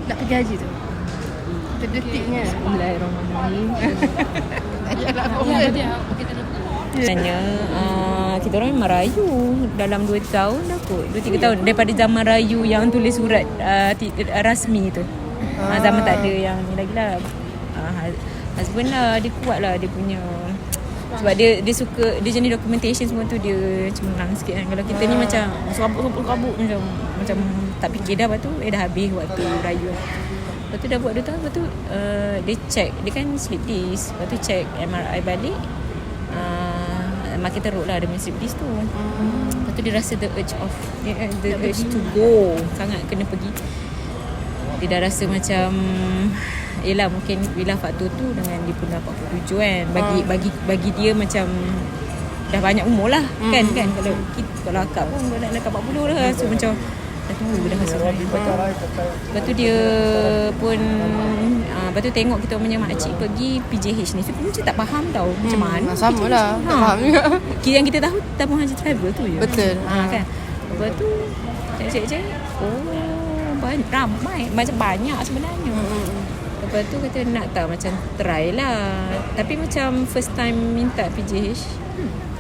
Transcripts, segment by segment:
nak pergi haji tu? Detiknya. Bismillahirrahmanirrahim. Sebenarnya kita orang memang rayu dalam 2 tahun dah kot, 2-3 tahun daripada zaman rayu yang tulis surat rasmi tu. Zaman tak ada yang ni lagi lah. Husband lah, dia kuat lah dia punya, sebab dia suka, dia jenis documentation semua tu dia cemerlang sikit kan. Kalau kita ni macam serabut macam tak fikir dah, lepas tu dah habis waktu rayu. Lepas tu dah buat 2 tahun, lepas tu dia check, dia kan slip disc, lepas tu check MRI balik, makin teruk lah dia punya slip disc tu. Lepas tu dia rasa the urge to go, sangat kena pergi. Dia dah rasa macam, yelah mungkin bila faktor tu dengan dia pun dah 47 kan, bagi dia macam dah banyak umur lah kan. Kalau akak pun dah 40 dah, so macam dah tua dah rasa. Lepas tu dia pun lepas tu tengok kita punya makcik pergi PJH ni, so kita macam tak faham tau macam mana. Sama lah, tak faham juga. Yang kita tahu tabung haji travel tu je. Betul. Kan. Lepas tu cek ramai, macam banyak sebenarnya. Lepas tu kata nak tak macam try lah, tapi macam first time minta PJH,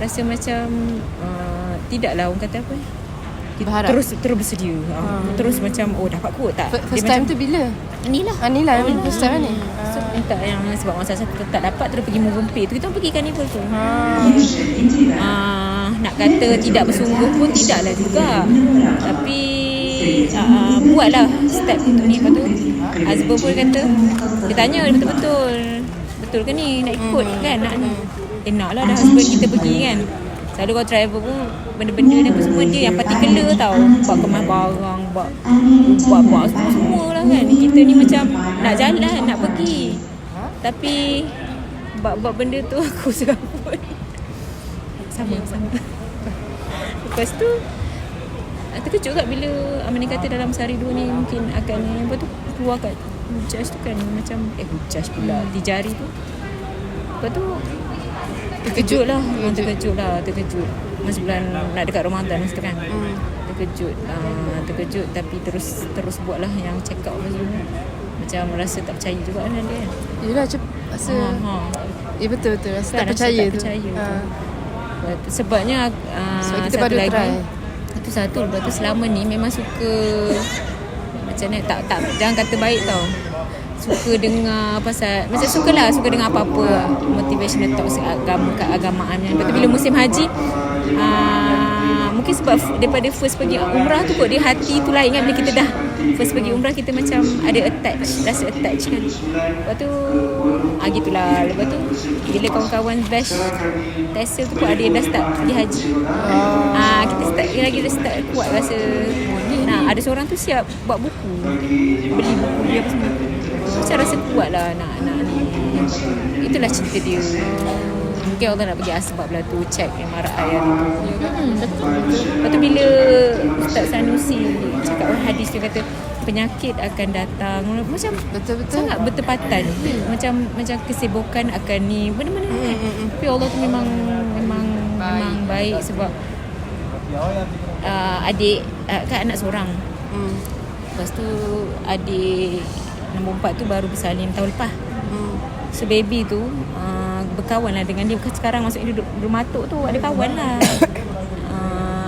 rasa macam tidaklah orang kata apa, berharap. terus bersedia. Terus macam dapat kot tak. First time tu bila? Ni lah First time ni. So minta yang sebab masa satu tak dapat, terus pergi Movenpick tu, kita pergi carnival tu. Nak kata tidak bersungguh pun tidaklah juga, tapi buatlah step untuk ni. Lepas tu husband pun kata, dia tanya betul ke ni nak ikut kan, nak ni. Nak lah dah husband kita pergi kan. Selalu kalau travel pun benda-benda ni apa semua dia yang particular tau, buat kemas barang, buat semua lah kan. Kita ni macam nak jalan, nak pergi, tapi buat benda tu aku serabut. Sama. Lepas tu terkejut kat bila Amani kata dalam sehari 2 ni mungkin akan ni. Lepas tu keluar kat hujaj tu kan, macam hujaj pula Tijari tu. Lepas tu terkejut lah. Masa bulan nak dekat Ramadan masa tu kan. Terkejut tapi terus buat lah yang check up apa semua. Macam rasa tak percaya juga dengan dia. Yelah rasa betul rasa tak percaya tu. Sebabnya sebab kita satu baru lagi try. Itu satu. Lepas tu selama ni memang suka macam ni, tak jangan kata baik tau, suka dengar pasal, macam suka dengar apa-apa motivational talks keagamaan. Lepas tu bila musim haji, mungkin sebab daripada first pergi umrah tu kot, dia hati tu lain kan. Bila kita dah first pergi umrah, kita macam ada rasa attach kan. Lepas tu gitulah. Lepas tu bila kawan-kawan bash Tesla tu pun ada yang dah start pergi haji, kita start lagi dah start kuat rasa. Ada seorang tu siap buat buku, beli buku dia apa semua. Macam rasa kuat lah nak ni. Itulah cerita dia. Mungkin Allah nak bagi asbab lah tu, check MRI hari tu. Betul. Lepas tu bila Ustaz Sanusi cakap hadis, dia kata penyakit akan datang, macam betul sangat bertepatan. Macam kesibukan akan ni, benda-benda ni. Tapi Allah tu memang baik. Sebab adik kan anak seorang. Lepas tu adik nombor 4 tu baru bersalin tahun lepas. So baby tu berkawan lah dengan dia. Sekarang maksudnya dia duduk matuk tu, ada kawan lah.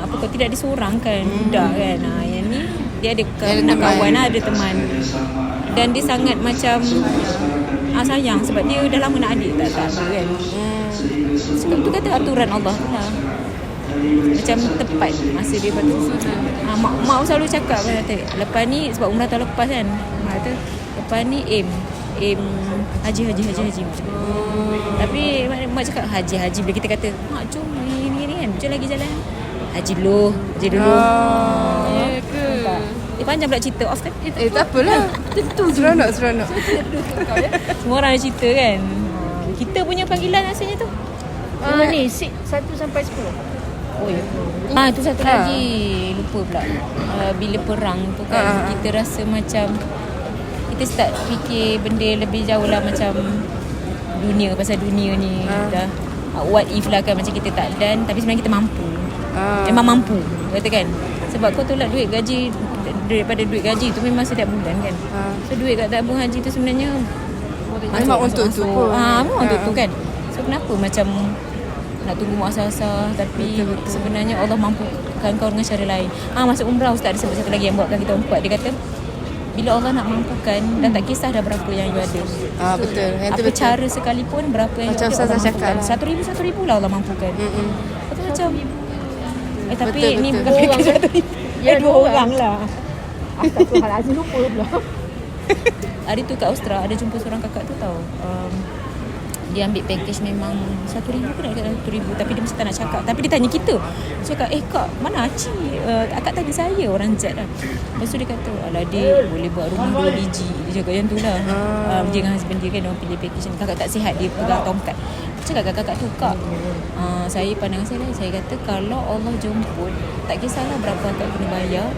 Apa kau tidak disorang kan, budak kan. Yang ni dia ada kawan lah, ada teman. Dan dia sangat macam sayang, sebab dia dah lama nak adik tak ada kan. Sebab tu kata aturan Allah tu lah, macam tepat masa dia patut. Mak selalu cakap kata, lepas ni sebab umrah tahun lepas kan, mak kata lepas ni aim haji macam. Tapi mak cakap haji bila kita kata mak jom ni kan, jom lagi jalan haji dulu. Ya ke? Dia panjang pula cerita off kan. Tak apalah. Tentu seronok. Semua orang ada cerita kan. Kita punya panggilan rasanya tu Ni 1 sampai 10. Oh ya. Itu satu lagi lupa pula. Bila perang tu kan, kita rasa macam kita start fikir benda lebih jauh lah, macam pasal dunia ni dah what if lah kan, macam kita tak dan tapi sebenarnya kita mampu. Memang mampu kata kan. Sebab kau tolak duit gaji daripada duit gaji tu memang setiap bulan kan. So duit kat tabung haji tu sebenarnya Memang untuk tu pun. memang untuk tu kan. So kenapa macam nak tunggu muasasah tapi Betul. sebenarnya Allah mampukan kau dengan cara lain. Masa umrah ustaz ada sebut satu lagi yang buatkan kita empat. Dia kata bila Allah nak mampukan dan tak kisah dah berapa yang you ada. Betul. Yang tu Apa betul. cara sekalipun berapa yang Macam you ada Ustazah Allah cakap mampukan. lah. 1,000 lah Allah mampukan. Itu macam tapi Betul, ni betul. bukan package 1,000. Ya, 2 orang lah. Astagfirullahalazim, lupa pula. Hari tu kat Australia ada jumpa seorang kakak tu tau. Dia ambil package memang 1,000 ke nak kata 1,000 tapi dia mesti tak nak cakap. Tapi dia tanya kita. Dia cakap, kak, mana Aci? Akak tanya saya orang Jad lah. Lepas tu dia kata, alah dia boleh buat rumah 2 biji. Dia cakap yang tu lah. Dia dengan husband dia kan, orang pilih package ni. Kakak tak sihat, dia pegang tongkat. Dia cakap kat kakak tu, kak, saya pandangan saya lah. Saya kata, kalau Allah jemput, tak kisahlah berapa akak kena bayar.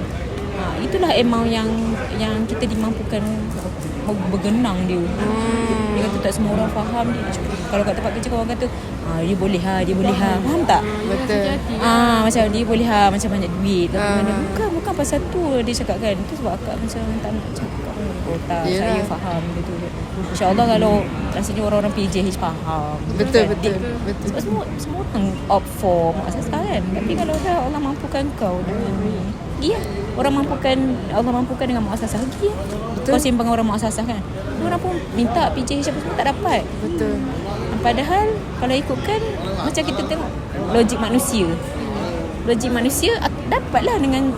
Itulah amount yang kita dimampukan bergenang dia. Dia kata tak semua orang faham dia. Kalau kat tempat kerja orang kata dia boleh faham tak? Betul. Macam dia boleh macam banyak duit tapi mana bukan pasal tu dia cakap kan. Itu sebab akak macam tak nak cakap. Tak, Yelah. saya faham gitu. InsyaAllah kalau rasanya orang-orang PJH faham. Betul. Sebab semua orang opt for muasasah kan. Tapi kalau dah Allah mampukan kau dengan Allah mampukan dengan muasasah lagi ya. Kau simpan orang muasasah kan. Orang pun minta PJH apa semua tak dapat. Betul. Padahal kalau ikutkan macam kita tengok logik manusia dapatlah dengan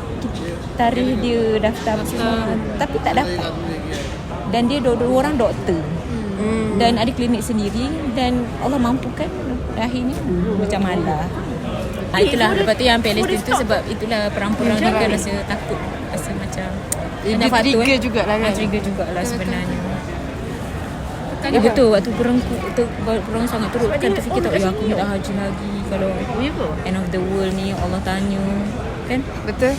tarikh dia daftar semua tapi tak dapat. Dan dia dua orang doktor. Dan ada klinik sendiri dan Allah mampukan akhirnya macam malah. Itulah lepas tu yang Palestin tu sebab itulah perang-perang ni kan rasa takut, rasa macam Dia trigger jugalah kan. Trigger jugalah sebenarnya. Betul waktu perang sangat teruk kan terfikir tak aku nak haji lagi kalau end of the world ni Allah tanya kan. Betul.